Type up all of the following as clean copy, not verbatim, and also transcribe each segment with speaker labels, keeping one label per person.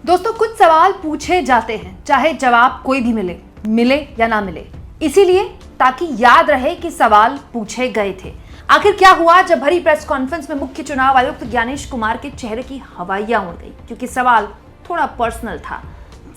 Speaker 1: दोस्तों, कुछ सवाल पूछे जाते हैं, चाहे जवाब कोई भी मिले या ना मिले, इसीलिए ताकि याद रहे कि सवाल पूछे गए थे। आखिर क्या हुआ जब भरी प्रेस कॉन्फ्रेंस में मुख्य चुनाव आयुक्त ज्ञानेश कुमार के चेहरे की हवाइयां उड़ गई, क्योंकि सवाल थोड़ा पर्सनल था।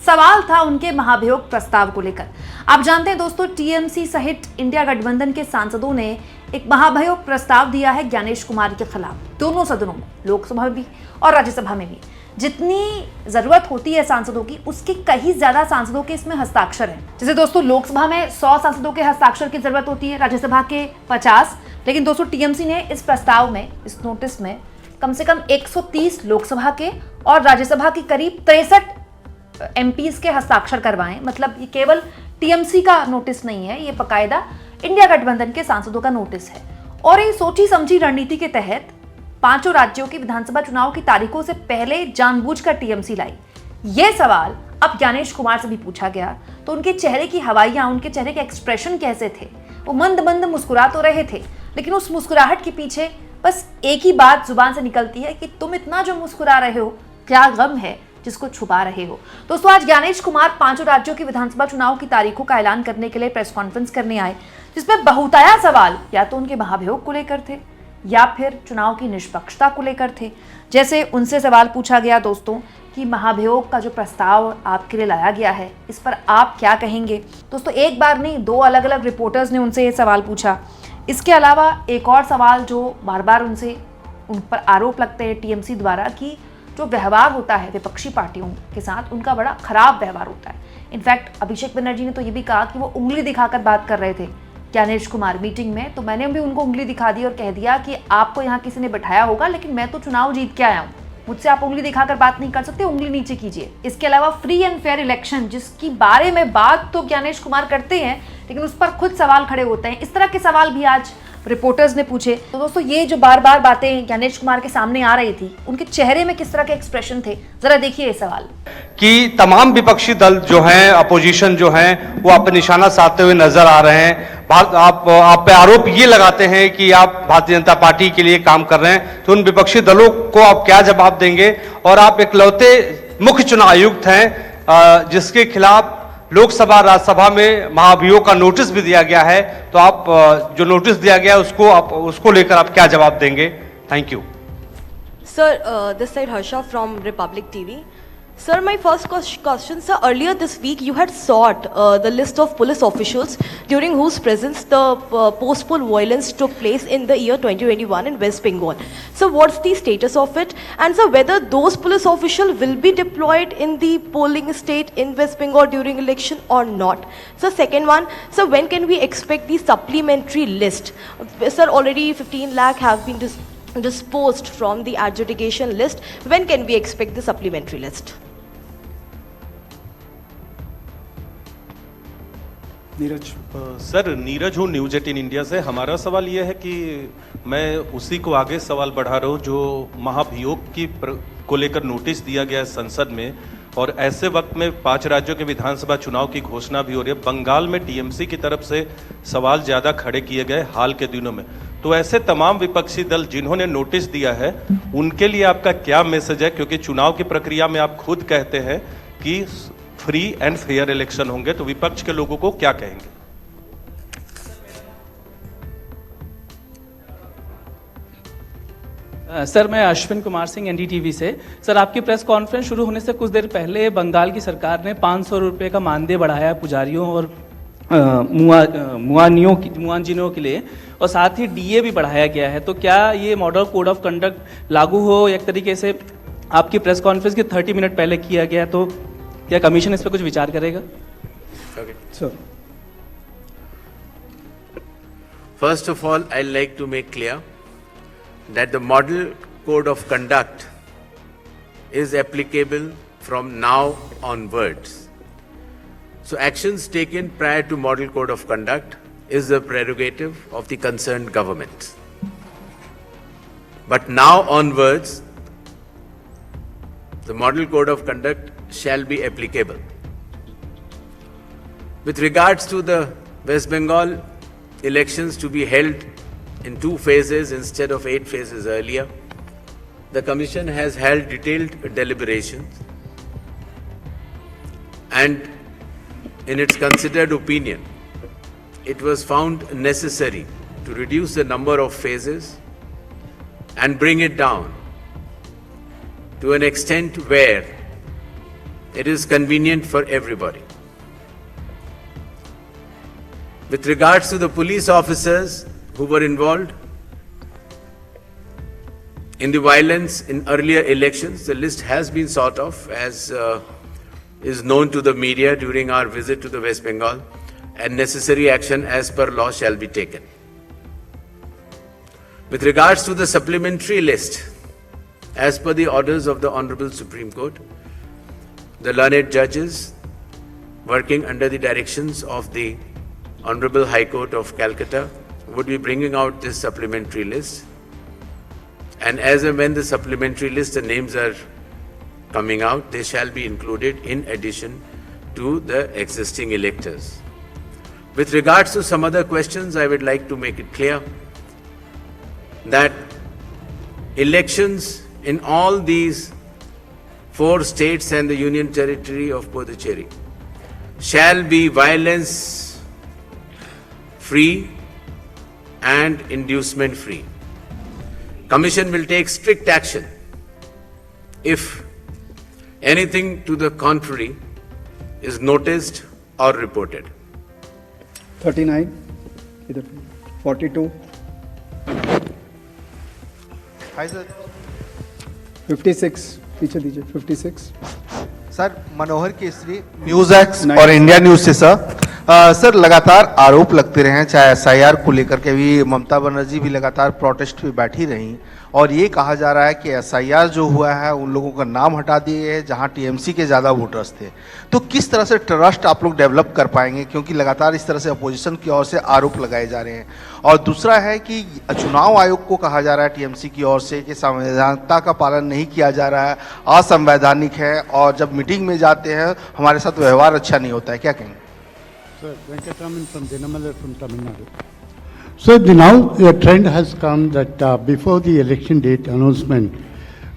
Speaker 1: सवाल था उनके महाभियोग प्रस्ताव को लेकर। आप जानते हैं दोस्तों, टीएमसी सहित इंडिया गठबंधन के सांसदों ने एक महाभियोग प्रस्ताव दिया है ज्ञानेश कुमार के खिलाफ, दोनों सदनों में, लोकसभा में भी और राज्यसभा में भी। जितनी जरूरत होती है सांसदों की, उसके कहीं ज्यादा सांसदों के इसमें हस्ताक्षर हैं। जैसे दोस्तों, लोकसभा में 100 सांसदों के हस्ताक्षर की जरूरत होती है, राज्यसभा के 50। लेकिन दोस्तों, टीएमसी ने इस प्रस्ताव में, इस नोटिस में कम से कम 130 लोकसभा के और राज्यसभा के करीब 63 एमपीज के हस्ताक्षर करवाएं। मतलब ये केवल टीएमसी का नोटिस नहीं है, ये बाकायदा इंडिया गठबंधन के सांसदों का नोटिस है। और ये सोची समझी रणनीति के तहत 5 राज्यों की विधानसभा चुनाव की तारीखों से पहले जानबूझकर टीएमसी लाई। ये सवाल अब ज्ञानेश कुमार से भी पूछा गया तो उनके चेहरे की हवाइयां, उनके चेहरे के एक्सप्रेशन कैसे थे? वो मंद मंद मुस्कुरा तो रहे थे, लेकिन उस मुस्कुराहट के पीछे बस एक ही बात जुबान से निकलती है कि तुम इतना जो मुस्कुरा रहे हो, क्या गम है जिसको छुपा रहे हो? दोस्तों, आज ज्ञानेश कुमार 5 राज्यों की विधानसभा चुनाव की तारीखों का ऐलान करने के लिए प्रेस कॉन्फ्रेंस करने आए, जिसमें बहुतायत सवाल या तो उनके महाभियोग को लेकर थे या फिर चुनाव की निष्पक्षता को लेकर थे। जैसे उनसे सवाल पूछा गया दोस्तों कि महाभियोग का जो प्रस्ताव आपके लिए लाया गया है, इस पर आप क्या कहेंगे? दोस्तों, एक बार नहीं, 2 अलग अलग रिपोर्टर्स ने उनसे ये सवाल पूछा। इसके अलावा एक और सवाल जो बार बार उन पर आरोप लगते हैं टीएमसी द्वारा कि जो व्यवहार होता है विपक्षी पार्टियों के साथ, उनका बड़ा खराब व्यवहार होता है। इनफैक्ट अभिषेक बनर्जी ने तो ये भी कहा कि वो उंगली दिखाकर बात कर रहे थे ज्ञानेश कुमार मीटिंग में, तो मैंने भी उनको उंगली दिखा दी और कह दिया कि आपको यहाँ किसी ने बैठाया होगा, लेकिन मैं तो चुनाव जीत के आया हूँ, मुझसे आप उंगली दिखाकर बात नहीं कर सकते, उंगली नीचे कीजिए। इसके अलावा फ्री एंड फेयर इलेक्शन, जिसकी बारे में बात तो ज्ञानेश कुमार करते हैं, लेकिन उस पर खुद सवाल खड़े होते हैं। इस तरह के सवाल भी आज रिपोर्टर्स ने पूछे। तो दोस्तों, ये जो बार बार बातें ज्ञानेश कुमार के सामने आ रही थी, उनके चेहरे में किस तरह के एक्सप्रेशन थे, जरा देखिए ये सवाल।
Speaker 2: कि तमाम विपक्षी दल जो हैं, अपोजिशन जो हैं, वो आप पे निशाना साधते हुए नजर आ रहे हैं। आप पे आरोप ये लगाते हैं कि आप भारतीय जनता पार्टी के लिए काम कर रहे हैं, तो उन विपक्षी दलों को आप क्या जवाब देंगे? और आप इकलौते मुख्य चुनाव आयुक्त हैं जिसके खिलाफ लोकसभा राज्यसभा में महाभियोग का नोटिस भी दिया गया है, तो आप जो नोटिस दिया गया है उसको लेकर आप क्या जवाब देंगे? Thank you
Speaker 3: sir. This side Harsha from Republic TV. Sir, my first question, sir, earlier this week you had sought the list of police officials during whose presence the post-poll violence took place in the year 2021 in West Bengal. So what's the status of it? And sir, whether those police officials will be deployed in the polling state in West Bengal during election or not? So second one, sir, when can we expect the supplementary list? Sir, already 15 lakh have been disposed from the adjudication list. When can we expect the supplementary list?
Speaker 4: Neeraj
Speaker 5: sir, Neeraj हूँ news 18 India से। हमारा सवाल ये है कि मैं उसी को आगे सवाल बढ़ा रहा हूँ जो महाभियोग को लेकर नोटिस दिया गया है संसद में, और ऐसे वक्त में 5 राज्यों के विधानसभा चुनाव की घोषणा भी हो रही है। बंगाल में टीएमसी की तरफ से सवाल ज़्यादा खड़े किए गए हाल के दिनों में, तो ऐसे तमाम विपक्षी दल जिन्होंने नोटिस दिया है, उनके लिए आपका क्या मैसेज है? क्योंकि चुनाव की प्रक्रिया में आप खुद कहते हैं कि फ्री एंड फेयर इलेक्शन होंगे, तो विपक्ष के लोगों को क्या कहेंगे?
Speaker 4: सर, मैं अश्विन कुमार सिंह एनडीटीवी से। सर, आपकी प्रेस कॉन्फ्रेंस शुरू होने से कुछ देर पहले बंगाल की सरकार ने 500 रुपये का मानदेय बढ़ाया है पुजारियों और मुआजिनों के लिए, और साथ ही डीए भी बढ़ाया गया है। तो क्या ये मॉडल कोड ऑफ कंडक्ट लागू हो एक तरीके से आपकी प्रेस कॉन्फ्रेंस के 30 मिनट पहले किया गया, तो क्या कमीशन इस पर कुछ विचार करेगा?
Speaker 6: So, first of all, I'd like to make clear that the model code of conduct is applicable from now onwards. So actions taken prior to model code of conduct is the prerogative of the concerned government. But now onwards, the model code of conduct shall be applicable. With regards to the West Bengal elections to be held in 2 phases instead of 8 phases earlier, the Commission has held detailed deliberations and in its considered opinion, it was found necessary to reduce the number of phases and bring it down to an extent where it is convenient for everybody. With regards to the police officers who were involved in the violence in earlier elections, the list has been sort of, as is known to the media during our visit to the West Bengal, and necessary action as per law shall be taken. With regards to the supplementary list, as per the orders of the Honorable Supreme Court, the learned judges working under the directions of the Honorable High Court of Calcutta would be bringing out this supplementary list. And as and when the supplementary list, the names are coming out, they shall be included in addition to the existing electors. With regards to some other questions, I would like to make it clear that elections in all these 4 states and the Union Territory of Puducherry shall be violence free and inducement free. Commission will take strict action if anything to the contrary is noticed or reported.
Speaker 7: 39, इधर 42,
Speaker 8: hi sir
Speaker 7: 56, पीछे दीजिए 56,
Speaker 8: sir मनोहर Kesari news x और India news से sir sir लगातार आरोप लगते रहे हैं, चाहे एसआईआर को लेकर के भी ममता बनर्जी भी लगातार प्रोटेस्ट पे बैठी रहीं और ये कहा जा रहा है कि एसआईआर जो हुआ है उन लोगों का नाम हटा दिए गए जहां टीएमसी के ज़्यादा वोटर्स थे। तो किस तरह से ट्रस्ट आप लोग डेवलप कर पाएंगे, क्योंकि लगातार इस तरह से अपोजिशन की ओर से आरोप लगाए जा रहे हैं। और दूसरा है कि चुनाव आयोग को कहा जा रहा है टीएमसी की ओर से कि संवैधानिकता का पालन नहीं किया जा रहा है, असंवैधानिक है और जब मीटिंग में जाते हैं हमारे साथ व्यवहार अच्छा नहीं होता है, क्या कहेंगे?
Speaker 9: Sir, Venkataraman from Dinamala from Tamil Nadu. So now the trend has come that before the election date announcement,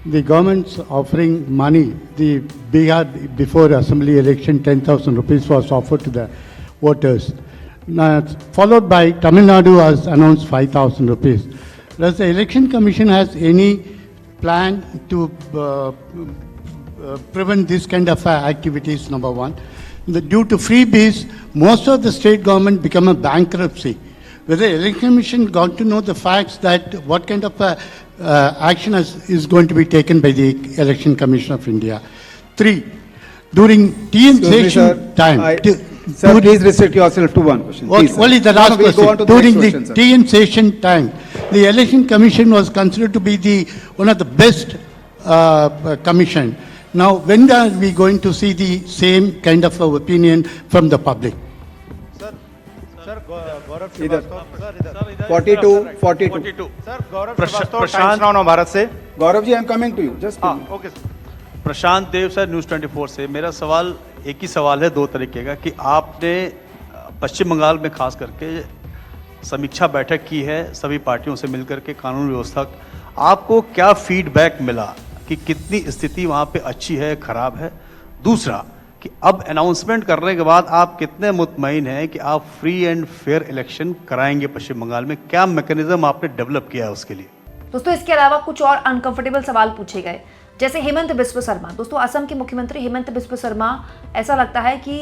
Speaker 9: the government's offering money. The Bihar before assembly election 10,000 rupees was offered to the voters. Now, followed by Tamil Nadu has announced 5,000 rupees. Does the election commission has any plan to prevent this kind of activities? Number one. Due to freebies, most of the state government become a bankruptcy. Whether election commission got to know the facts that what kind of action is going to be taken by the election commission of India. 3, during TN session time.
Speaker 7: Sir, please restrict yourself to one question. Please,
Speaker 9: only the last
Speaker 7: we'll go on
Speaker 9: question.
Speaker 7: to the
Speaker 9: During
Speaker 7: next
Speaker 9: the
Speaker 7: question, sir.
Speaker 9: TN session time, the election commission was considered to be one of the best commission. Now, when are we going to see the same kind of opinion from the public?
Speaker 7: इधर 42, 42.
Speaker 10: Sir Gaurav Prashant now Bharat से
Speaker 7: Gaurav ji, I am coming to you, just
Speaker 10: okay sir. Prashant Dev sir, news 24 से। मेरा सवाल एक ही सवाल है, 2 तरीके का, कि आपने पश्चिम बंगाल में खास करके समीक्षा बैठक की है सभी पार्टियों से मिलकर के कानून व्यवस्था, आपको क्या फीडबैक मिला कि कितनी स्थिति वहाँ पे अच्छी है, खराब है? दूसरा कि अब अनाउंसमेंट करने के बाद आप कितने मुतमईन हैं कि आप फ्री एंड फेयर इलेक्शन कराएंगे पश्चिम बंगाल में? क्या मैकेनिज्म आपने डेवलप किया है उसके लिए?
Speaker 1: दोस्तों, इसके अलावा कुछ और अनकंफर्टेबल सवाल पूछे गए, जैसे हेमंत बिस्व शर्मा। दोस्तों, असम के मुख्यमंत्री हेमंत बिस्व शर्मा ऐसा लगता है कि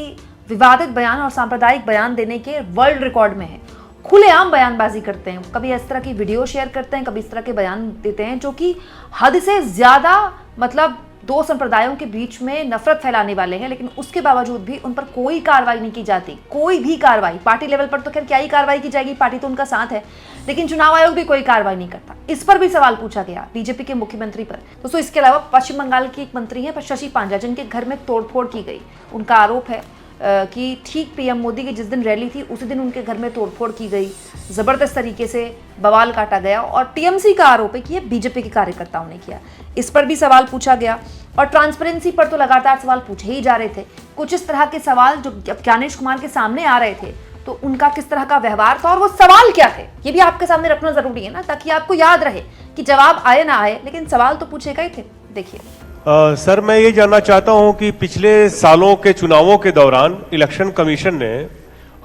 Speaker 1: विवादित बयान और सांप्रदायिक बयान देने के वर्ल्ड रिकॉर्ड में है। खुलेआम बयानबाजी करते हैं, कभी इस तरह की वीडियो शेयर करते हैं, कभी इस तरह के बयान देते हैं जो कि हद से ज्यादा मतलब 2 संप्रदायों के बीच में नफरत फैलाने वाले हैं। लेकिन उसके बावजूद भी उन पर कोई कार्रवाई नहीं की जाती, कोई भी कार्रवाई। पार्टी लेवल पर तो खैर क्या ही कार्रवाई की जाएगी, पार्टी तो उनका साथ है, लेकिन चुनाव आयोग भी कोई कार्रवाई नहीं करता। इस पर भी सवाल पूछा गया बीजेपी के मुख्यमंत्री पर। दोस्तों, इसके अलावा पश्चिम बंगाल की एक मंत्री है शशि पांडा, जिनके घर में तोड़फोड़ की गई। उनका आरोप है कि ठीक पीएम मोदी की जिस दिन रैली थी उसी दिन उनके घर में तोड़फोड़ की गई, जबरदस्त तरीके से बवाल काटा गया। और टीएमसी का आरोप है कि यह बीजेपी के कार्यकर्ताओं ने किया। इस पर भी सवाल पूछा गया और ट्रांसपेरेंसी पर तो लगातार सवाल पूछे ही जा रहे थे। कुछ इस तरह के सवाल जो ज्ञानेश कुमार के सामने आ रहे थे, तो उनका किस तरह का व्यवहार था और वो सवाल क्या थे, ये भी आपके सामने रखना जरूरी है ना, ताकि आपको याद रहे कि जवाब आए ना आए लेकिन सवाल तो पूछे गए थे। देखिए,
Speaker 11: सर मैं ये जानना चाहता हूं कि पिछले सालों के चुनावों के दौरान इलेक्शन कमीशन ने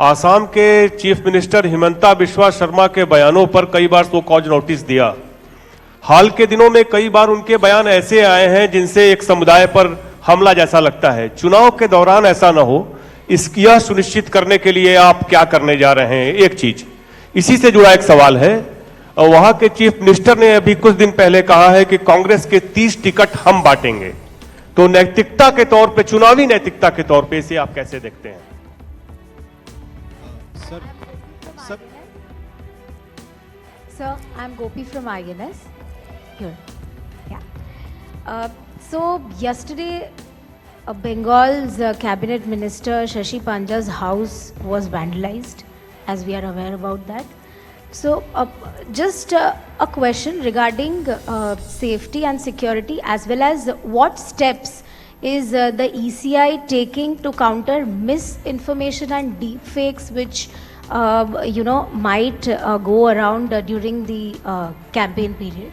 Speaker 11: आसाम के चीफ मिनिस्टर हिमंता बिस्वा शर्मा के बयानों पर कई बार सो कॉज नोटिस दिया। हाल के दिनों में कई बार उनके बयान ऐसे आए हैं जिनसे एक समुदाय पर हमला जैसा लगता है। चुनाव के दौरान ऐसा न हो, यह सुनिश्चित करने के लिए आप क्या करने जा रहे हैं? एक चीज इसी से जुड़ा एक सवाल है। वहां के चीफ मिनिस्टर ने अभी कुछ दिन पहले कहा है कि कांग्रेस के 30 टिकट हम बांटेंगे, तो नैतिकता के तौर पे, चुनावी नैतिकता के तौर पे इसे आप कैसे देखते हैं?
Speaker 12: Sir, I'm Gopi from INS. Here. Yeah. So yesterday, Bengal's cabinet minister Shashi Panja's house was vandalized, as we are aware about that. So just a question regarding safety and security, as well as what steps is the ECI taking to counter misinformation and deep fakes which might go around during the campaign period?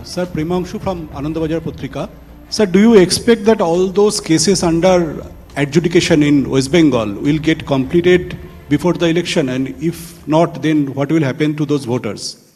Speaker 13: Sir, Primangshu from Anandabajar Putrika. Sir, do you expect that all those cases under adjudication in West Bengal will get completed before the election? And if not, then what will happen to those voters?